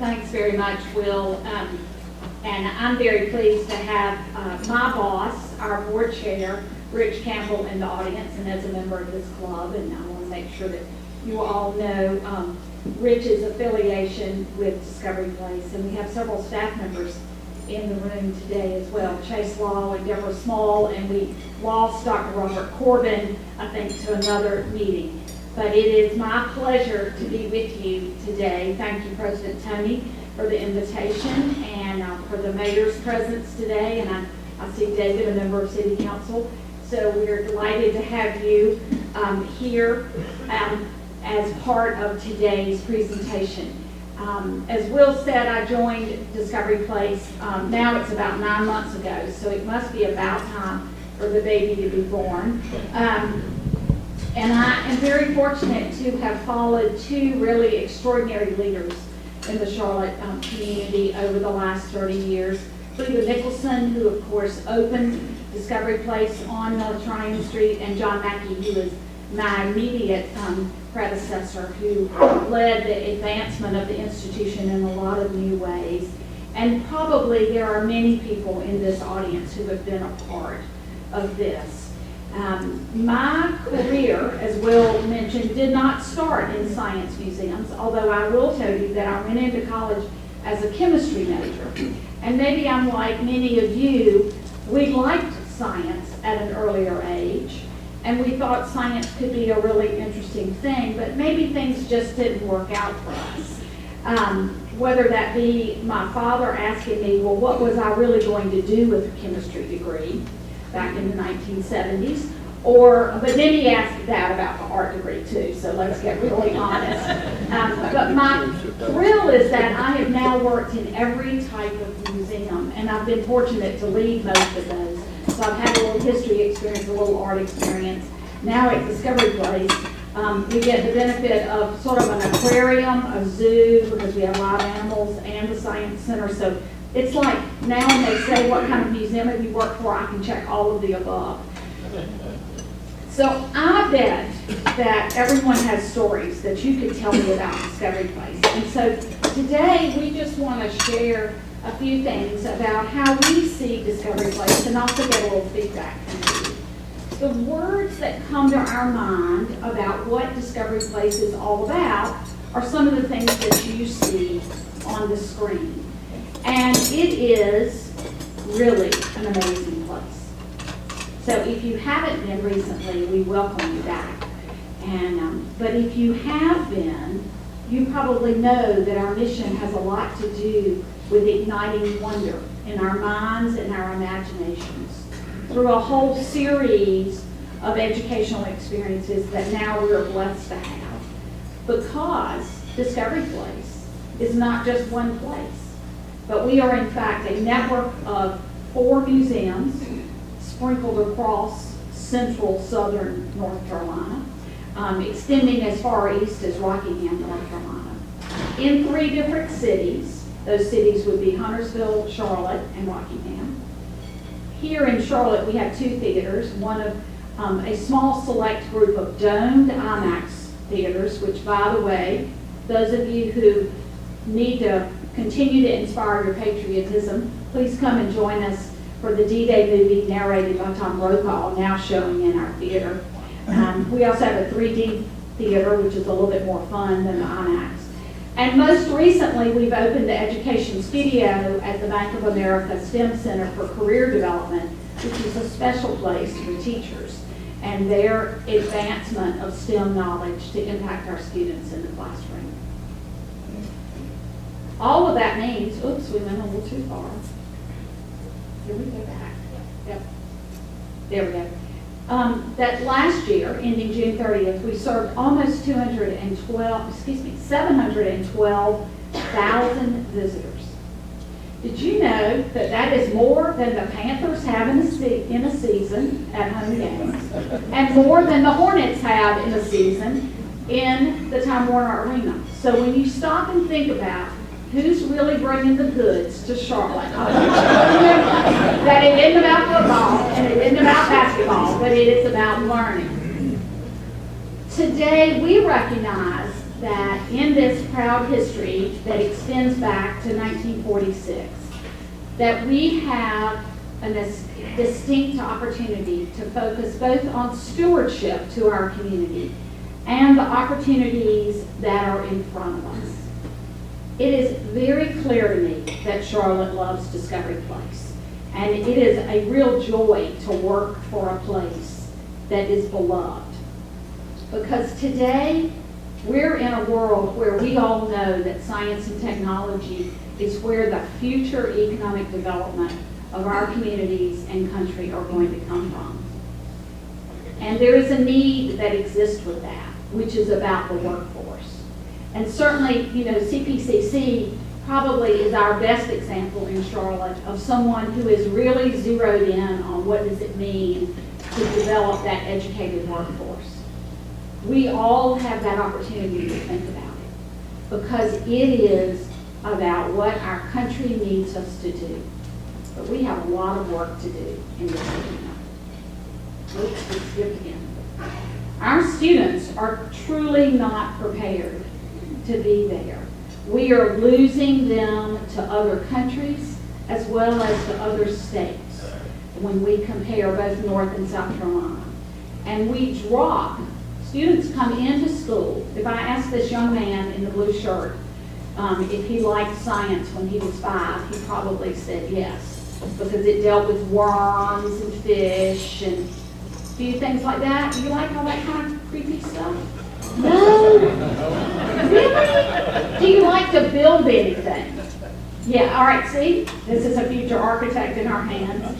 thanks very much, Will. And I'm very pleased to have my boss, our board chair, Rich Campbell, in the audience and as a member of this club. And I want to make sure that you all know Rich's affiliation with Discovery Place. And we have several staff members in the room today as well, Chase Law and Deborah Small, and we lost Dr. Robert Corbin, I think, to another meeting. But it is my pleasure to be with you today. Thank you, President Tony, for the invitation and for the mayor's presence today. And I see David, a member of City Council. So we're delighted to have you here as part of today's presentation. As Will said, I joined Discovery Place, now it's about 9 months ago, so it must be about time for the baby to be born. And I am very fortunate to have followed two really extraordinary leaders in the Charlotte community over the last 30 years. Frida Nicholson, who of course opened Discovery Place on Mediterranean Street, and John Mackey, who is my immediate predecessor, who led the advancement of the institution in a lot of new ways. And probably there are many people in this audience who have been a part of this. My career, as Will mentioned, did not start in science museums, although I will tell you that I went into college as a chemistry major. And maybe I'm like many of you, we liked science at an earlier age. And we thought science could be a really interesting thing, but maybe things just didn't work out for us. Whether that be my father asking me, well, what was I really going to do with a chemistry degree back in the 1970s? But then he asked that about the art degree too, so let's get really honest. But my thrill is that I have now worked in every type of museum, and I've been fortunate to lead most of those. So I've had a little history experience, a little art experience. Now at Discovery Place, we get the benefit of sort of an aquarium, a zoo, because we have live animals, and the science center. So it's like now when they say what kind of museum have you worked for, I can check all of the above. So I bet that everyone has stories that you could tell me about Discovery Place. And so today we just want to share a few things about how we see Discovery Place and also get a little feedback from you. The words that come to our mind about what Discovery Place is all about are some of the things that you see on the screen. And it is really an amazing place. So if you haven't been recently, we welcome you back. But if you have been, you probably know that our mission has a lot to do with igniting wonder in our minds and our imaginations through a whole series of educational experiences that now we're blessed to have. Because Discovery Place is not just one place, but we are in fact a network of 4 museums sprinkled across central southern North Carolina, extending as far east as Rockingham, North Carolina, in 3 different cities. Those cities would be Huntersville, Charlotte, and Rockingham. Here in Charlotte, we have 2 theaters, one of a small select group of domed IMAX theaters, which, by the way, those of you who need to continue to inspire your patriotism, please come and join us for the D-Day movie narrated by Tom Brokaw, now showing in our theater. We also have a 3D theater, which is a little bit more fun than the IMAX. And most recently, we've opened the Education Studio at the Bank of America STEM Center for Career Development, which is a special place for teachers and their advancement of STEM knowledge to impact our students in the classroom. All of that means, oops, we went a little too far. Here we go back. Yep. There we go. That last year, ending June 30th, we served almost 712,000 visitors. Did you know that that is more than the Panthers have in a season at home games, and more than the Hornets have in a season in the Time Warner Arena? So when you stop and think about who's really bringing the goods to Charlotte, that it isn't about football and it isn't about basketball, but it is about learning. Today we recognize that in this proud history that extends back to 1946, that we have a distinct opportunity to focus both on stewardship to our community and the opportunities that are in front of us. It is very clear to me that Charlotte loves Discovery Place, and it is a real joy to work for a place that is beloved. Because today, we're in a world where we all know that science and technology is where the future economic development of our communities and country are going to come from. And there is a need that exists with that, which is about the workforce. And certainly, CPCC probably is our best example in Charlotte of someone who is really zeroed in on what does it mean to develop that educated workforce. We all have that opportunity to think about it because it is about what our country needs us to do. But we have a lot of work to do in this arena. Let's skip again. Our students are truly not prepared to be there. We are losing them to other countries as well as to other states when we compare both North and South Carolina. And we drop. Students come into school. If I asked this young man in the blue shirt if he liked science when he was 5, he probably said yes, because it dealt with worms and fish and a few things like that. Do you like all that kind of creepy stuff? No? Really? Do you like to build anything? Yeah, all right, see? This is a future architect in our hands,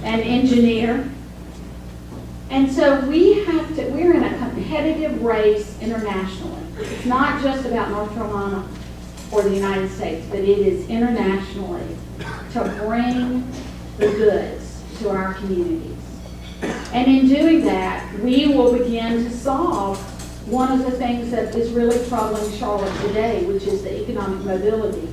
an engineer. And so we're in a competitive race internationally. It's not just about North Carolina or the United States, but it is internationally to bring the goods to our communities. And in doing that, we will begin to solve one of the things that is really troubling Charlotte today, which is the economic mobility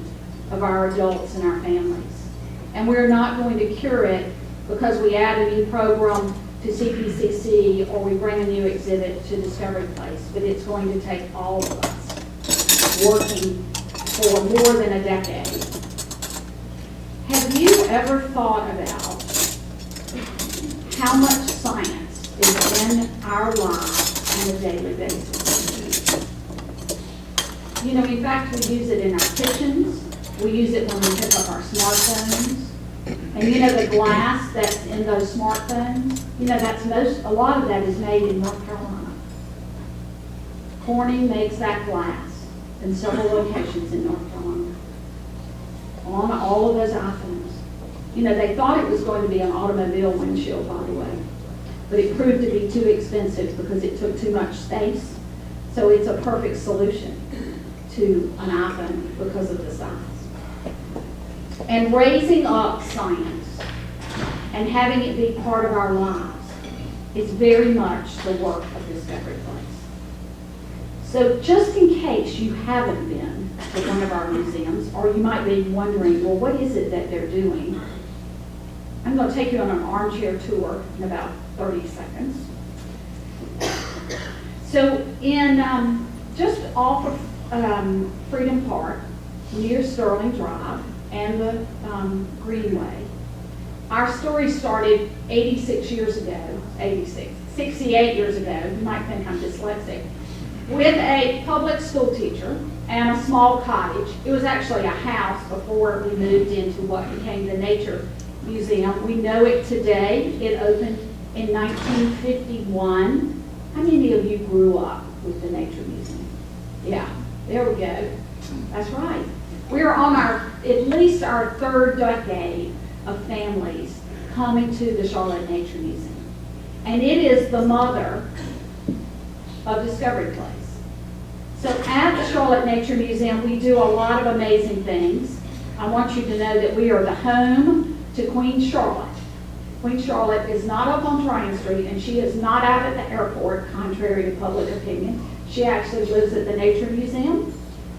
of our adults and our families. And we're not going to cure it because we add a new program to CPCC or we bring a new exhibit to Discovery Place, but it's going to take all of us working for more than a decade. Have you ever thought about how much science is in our lives on a daily basis? In fact, we use it in our kitchens. We use it when we pick up our smartphones. And the glass that's in those smartphones, a lot of that is made in North Carolina. Horne makes that glass in several locations in North Carolina. On all of those iPhones. They thought it was going to be an automobile windshield, by the way. But it proved to be too expensive because it took too much space. So it's a perfect solution to an iPhone because of the size. And raising up science and having it be part of our lives is very much the work of Discovery Place. So just in case you haven't been to one of our museums, or you might be wondering, well, what is it that they're doing? I'm going to take you on an armchair tour in about 30 seconds. So in just off of Freedom Park, near Sterling Drive, and the Greenway. Our story started 68 years ago, you might think I'm dyslexic, with a public school teacher and a small cottage. It was actually a house before we moved into what became the Nature Museum. We know it today. It opened in 1951. How many of you grew up with the Nature Museum? Yeah, there we go. That's right. We're on at least our 3rd decade of families coming to the Charlotte Nature Museum. And it is the mother of Discovery Place. So at the Charlotte Nature Museum, we do a lot of amazing things. I want you to know that we are the home to Queen Charlotte. Queen Charlotte is not up on Tryon Street, and she is not out at the airport, contrary to public opinion. She actually lives at the Nature Museum.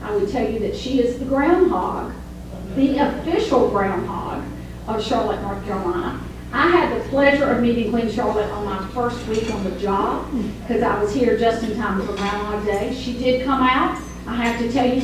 I would tell you that she is the groundhog, the official groundhog of Charlotte, North Carolina. I had the pleasure of meeting Queen Charlotte on my first week on the job because I was here just in time for Groundhog Day. She did come out I have to tell you,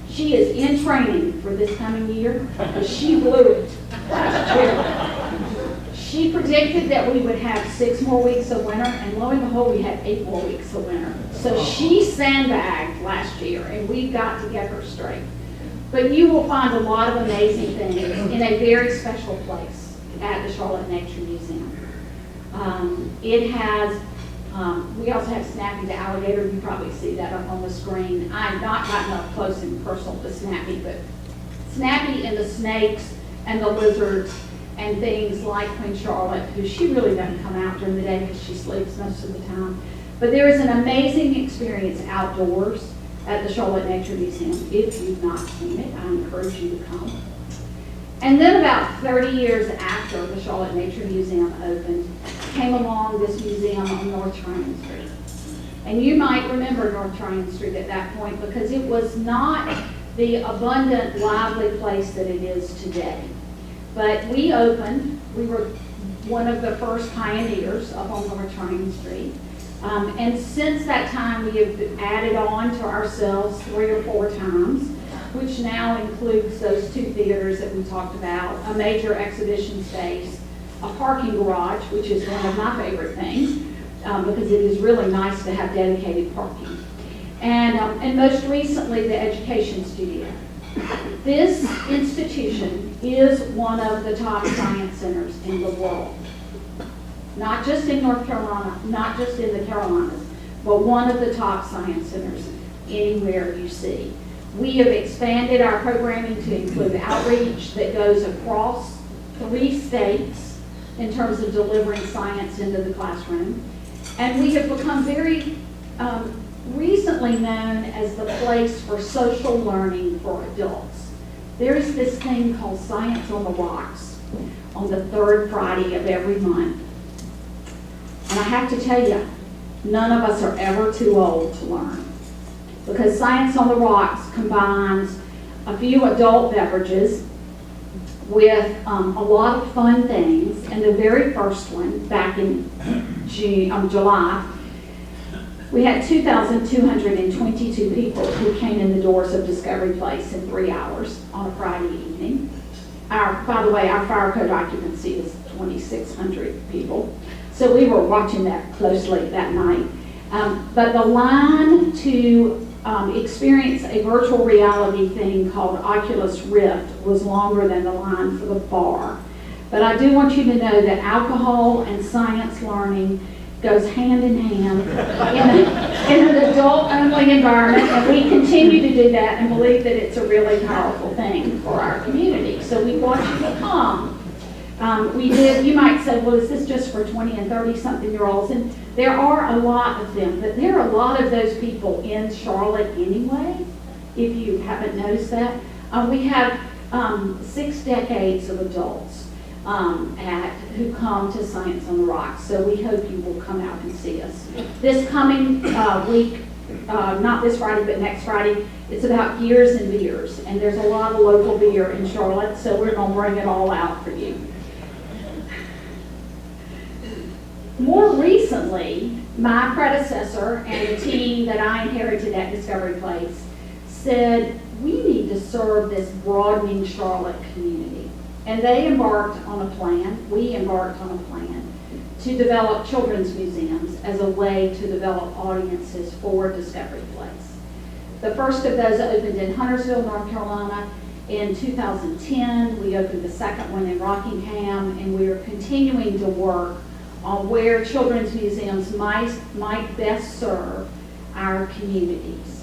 she is in training for this coming year, and she blew it last year. She predicted that we would have 6 more weeks of winter, and lo and behold, we had 8 more weeks of winter. So she sandbagged last year, and we've got to get her straight. But you will find a lot of amazing things in a very special place at the Charlotte Nature Museum. It has, we also have Snappy the alligator. You probably see that up on the screen. I've not gotten up close and personal to Snappy, but Snappy and the snakes and the lizards and things like Queen Charlotte, who she really doesn't come out during the day because she sleeps most of the time. But there is an amazing experience outdoors at the Charlotte Nature Museum. If you've not seen it, I encourage you to come. And then about 30 years after the Charlotte Nature Museum opened, came along this museum on North Tryon Street. And you might remember North Tryon Street at that point because it was not the abundant, lively place that it is today. But we opened, we were one of the first pioneers up on North Tryon Street. And since that time, we have added on to ourselves 3 or 4 times, which now includes those 2 theaters that we talked about, a major exhibition space, a parking garage, which is one of my favorite things, because it is really nice to have dedicated parking. And most recently, the education studio. This institution is one of the top science centers in the world. Not just in North Carolina, not just in the Carolinas, but one of the top science centers anywhere you see. We have expanded our programming to include outreach that goes across 3 states in terms of delivering science into the classroom. And we have become very recently known as the place for social learning for adults. There's this thing called Science on the Rocks on the 3rd Friday of every month. And I have to tell you, none of us are ever too old to learn. Because Science on the Rocks combines a few adult beverages with a lot of fun things. And the very first one, back in July, we had 2,222 people who came in the doors of Discovery Place in 3 hours on a Friday evening. By the way, our fire code occupancy is 2,600 people. So we were watching that closely that night. But the line to experience a virtual reality thing called Oculus Rift was longer than the line for the bar. But I do want you to know that alcohol and science learning goes hand in hand in an adult-only environment, and we continue to do that and believe that it's a really powerful thing for our community. So we want you to come. You might say, well, is this just for 20 and 30-something-year-olds? And there are a lot of them, but there are a lot of those people in Charlotte anyway, if you haven't noticed that. We have 6 decades of adults who come to Science on the Rocks, so we hope you will come out and see us. This coming week, not this Friday, but next Friday, it's about years and beers, and there's a lot of local beer in Charlotte, so we're going to bring it all out for you. More recently, my predecessor and the team that I inherited at Discovery Place said, we need to serve this broadening Charlotte community. And they embarked on a plan, we embarked on a plan, to develop children's museums as a way to develop audiences for Discovery Place. The first of those opened in Huntersville, North Carolina in 2010. We opened the second one in Rockingham, and we are continuing to work on where children's museums might best serve our communities.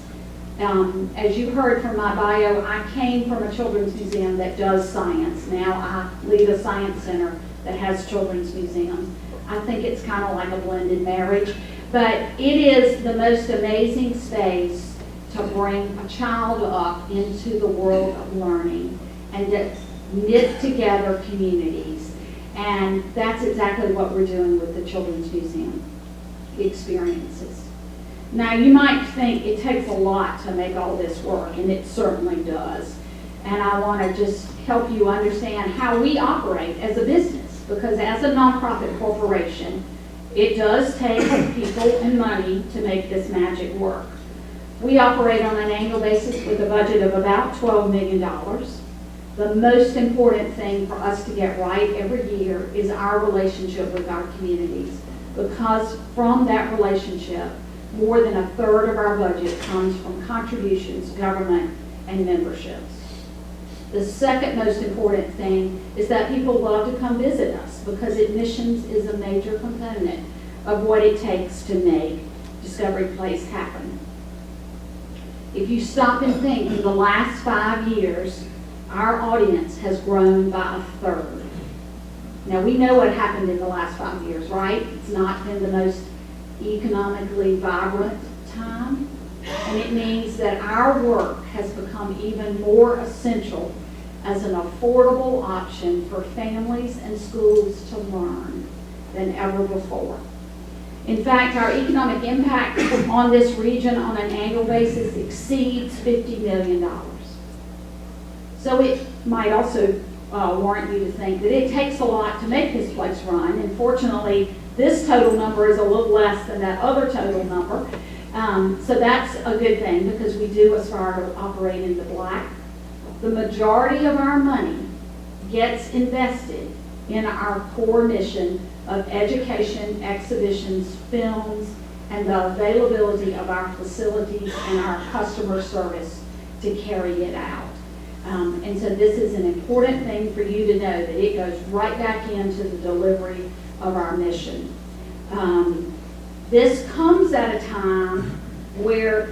As you heard from my bio, I came from a children's museum that does science. Now I lead a science center that has children's museums. I think it's kind of like a blended marriage, but it is the most amazing space to bring a child up into the world of learning and to knit together communities. And that's exactly what we're doing with the Children's Museum experiences. Now, you might think it takes a lot to make all this work, and it certainly does. And I want to just help you understand how we operate as a business, because as a nonprofit corporation, it does take people and money to make this magic work. We operate on an annual basis with a budget of about $12 million. The most important thing for us to get right every year is our relationship with our communities, because from that relationship, more than a third of our budget comes from contributions, government, and memberships. The second most important thing is that people love to come visit us, because admissions is a major component of what it takes to make Discovery Place happen. If you stop and think, in the last 5 years, our audience has grown by a third. Now, we know what happened in the last 5 years, right? It's not been the most economically vibrant time, and it means that our work has become even more essential as an affordable option for families and schools to learn than ever before. In fact, our economic impact on this region on an annual basis exceeds $50 million. So it might also warrant you to think that it takes a lot to make this place run, and fortunately, this total number is a little less than that other total number. So that's a good thing, because we do aspire to operate in the black. The majority of our money gets invested in our core mission of education, exhibitions, films, and the availability of our facilities and our customer service to carry it out. And so this is an important thing for you to know, that it goes right back into the delivery of our mission. This comes at a time where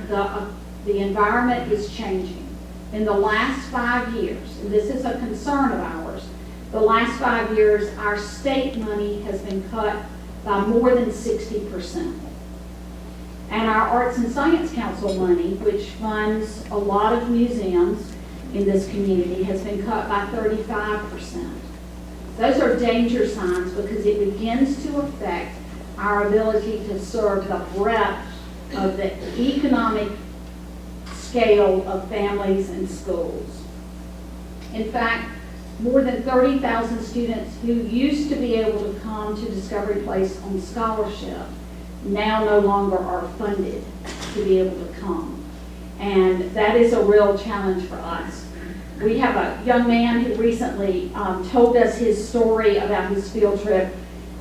the environment is changing. In the last 5 years, and this is a concern of ours, the last 5 years, our state money has been cut by more than 60%. And our Arts and Science Council money, which funds a lot of museums in this community, has been cut by 35%. Those are danger signs, because it begins to affect our ability to serve the breadth of the economic scale of families and schools. In fact, more than 30,000 students who used to be able to come to Discovery Place on scholarship now no longer are funded to be able to come. And that is a real challenge for us. We have a young man who recently told us his story about his field trip.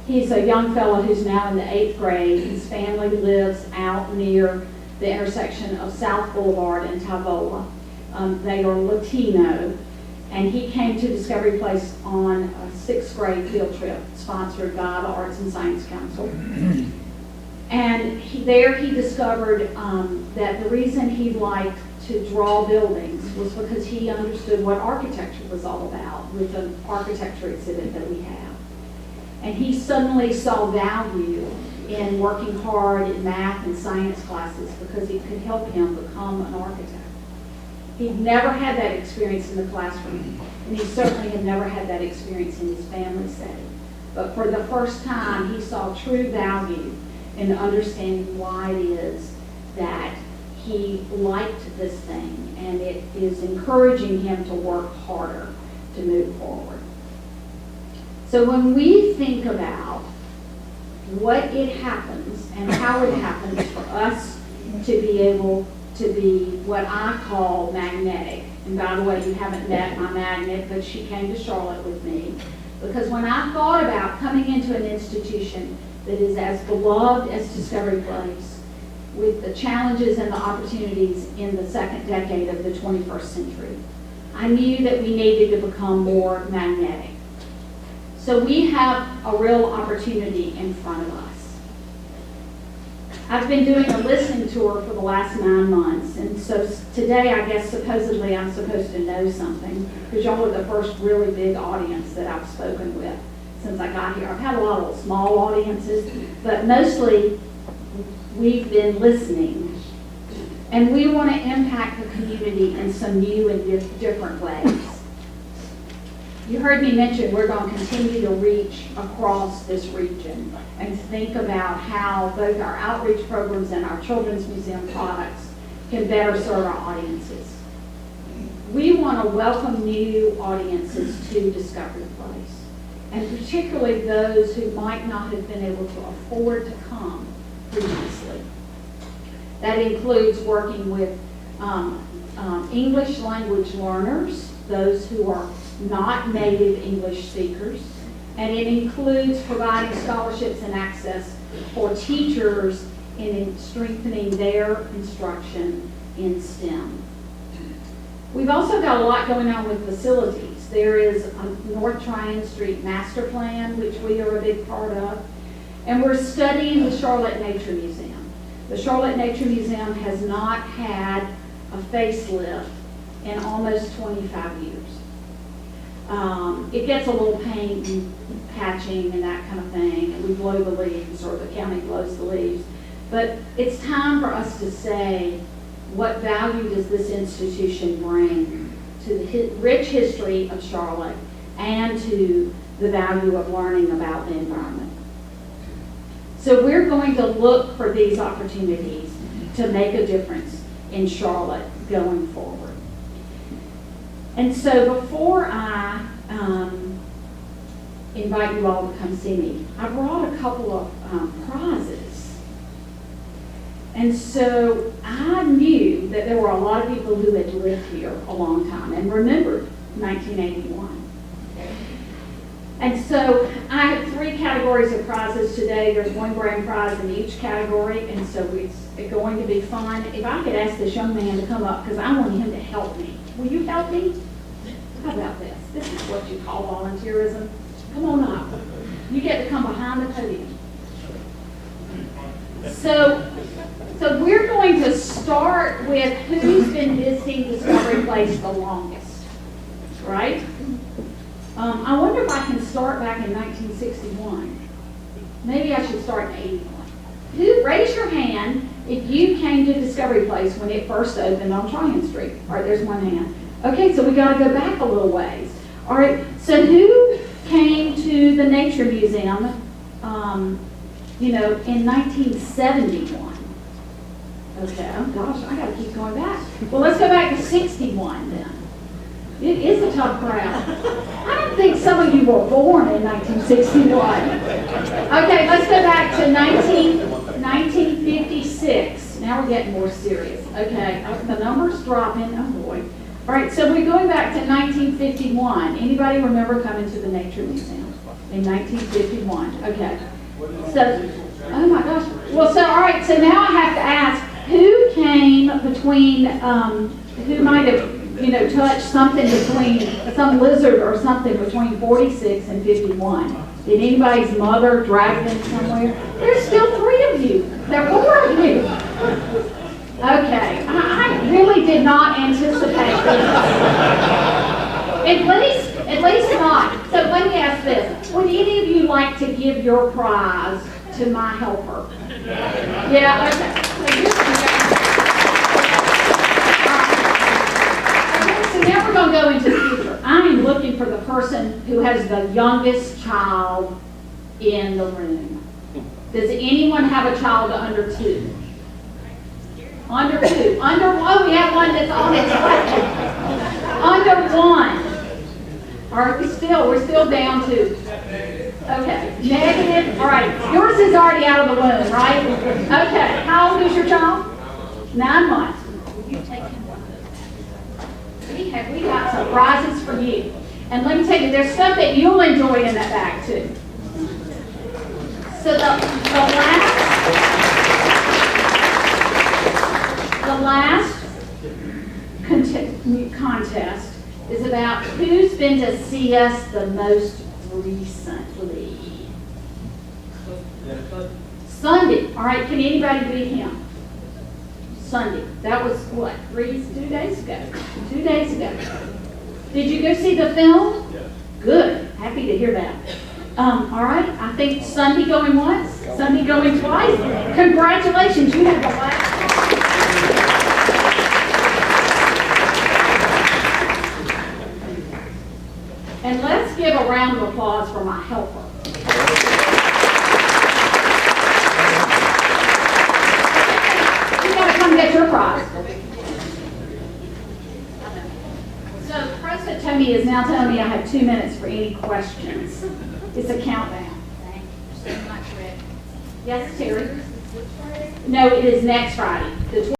He's a young fellow who's now in the 8th grade. His family lives out near the intersection of South Boulevard and Tavola. They are Latino, and he came to Discovery Place on a 6th grade field trip sponsored by the Arts and Science Council. And there he discovered that the reason he liked to draw buildings was because he understood what architecture was all about with the architecture exhibit that we have. And he suddenly saw value in working hard in math and science classes, because it could help him become an architect. He'd never had that experience in the classroom, and he certainly had never had that experience in his family setting. But for the first time, he saw true value in understanding why it is that he liked this thing, and it is encouraging him to work harder to move forward. So when we think about what it happens and how it happens for us to be able to be what I call magnetic, and by the way, you haven't met my magnet, but she came to Charlotte with me, because when I thought about coming into an institution that is as beloved as Discovery Place, with the challenges and the opportunities in the second decade of the 21st century, I knew that we needed to become more magnetic. So we have a real opportunity in front of us. I've been doing a listening tour for the last 9 months, and so today, I guess, supposedly I'm supposed to know something, because y'all are the first really big audience that I've spoken with since I got here. I've had a lot of small audiences, but mostly we've been listening. And we want to impact the community in some new and different ways. You heard me mention we're going to continue to reach across this region and think about how both our outreach programs and our children's museum products can better serve our audiences. We want to welcome new audiences to Discovery Place, and particularly those who might not have been able to afford to come previously. That includes working with English language learners, those who are not native English speakers, and it includes providing scholarships and access for teachers in strengthening their instruction in STEM. We've also got a lot going on with facilities. There is a North Tryon Street Master Plan, which we are a big part of, and we're studying the Charlotte Nature Museum. The Charlotte Nature Museum has not had a facelift in almost 25 years. It gets a little paint and patching and that kind of thing, and we blow the leaves, or the county blows the leaves. But it's time for us to say, what value does this institution bring to the rich history of Charlotte and to the value of learning about the environment? So we're going to look for these opportunities to make a difference in Charlotte going forward. And so before I invite you all to come see me, I brought a couple of prizes. And so I knew that there were a lot of people who had lived here a long time and remembered 1981. And so I have 3 categories of prizes today. There's 1 grand prize in each category, and so it's going to be fun. If I could ask this young man to come up, because I want him to help me. Will you help me? How about this? This is what you call volunteerism. Come on up. You get to come behind the podium. So we're going to start with who's been visiting Discovery Place the longest, right? I wonder if I can start back in 1961. Maybe I should start in 81. Raise your hand if you came to Discovery Place when it first opened on Tryon Street. All right, there's 1 hand. Okay, so we got to go back a little ways. All right, so who came to the Nature Museum, in 1971? Okay, oh gosh, I got to keep going back. Well, let's go back to 61 then. It is a tough crowd. I don't think some of you were born in 1961. Okay, let's go back to 1956. Now we're getting more serious. Okay, the number's dropping. Oh boy. All right, so we're going back to 1951. Anybody remember coming to the Nature Museum in 1951? Okay. So, oh my gosh. Well, so all right. So now I have to ask, who came between? Who might have touched something between some lizard or something between 46 and 51? Did anybody's mother drag them somewhere? There's still 3 of you. There are 4 of you. Okay, I really did not anticipate this. At least not. So let me ask this. Would any of you like to give your prize to my helper? Yeah, okay. So now we're going to go into the future. I am looking for the person who has the youngest child in the room. Does anyone have a child under 2? Under 2. Under 1, we have one that's on its way. Under 1. All right, we're still down to. Okay, negative. All right, yours is already out of the womb, right? Okay, how old is your child? 9 months. You take him one of those. We got some prizes for you. And let me tell you, there's stuff that you'll enjoy in that bag too. So the last contest is about who's been to see us the most recently. Sunday. All right, can anybody beat him? Sunday. That was what? 2 days ago. 2 days ago. Did you go see the film? Yes. Good. Happy to hear that. All right. I think Sunday going once, Sunday going twice. Congratulations. You have the last. And let's give a round of applause for my helper. You got to come get your prize. So President Tony is now telling me I have 2 minutes for any questions. It's a countdown. Thank you so much, Rick. Yes, Terry? No, it is next Friday, the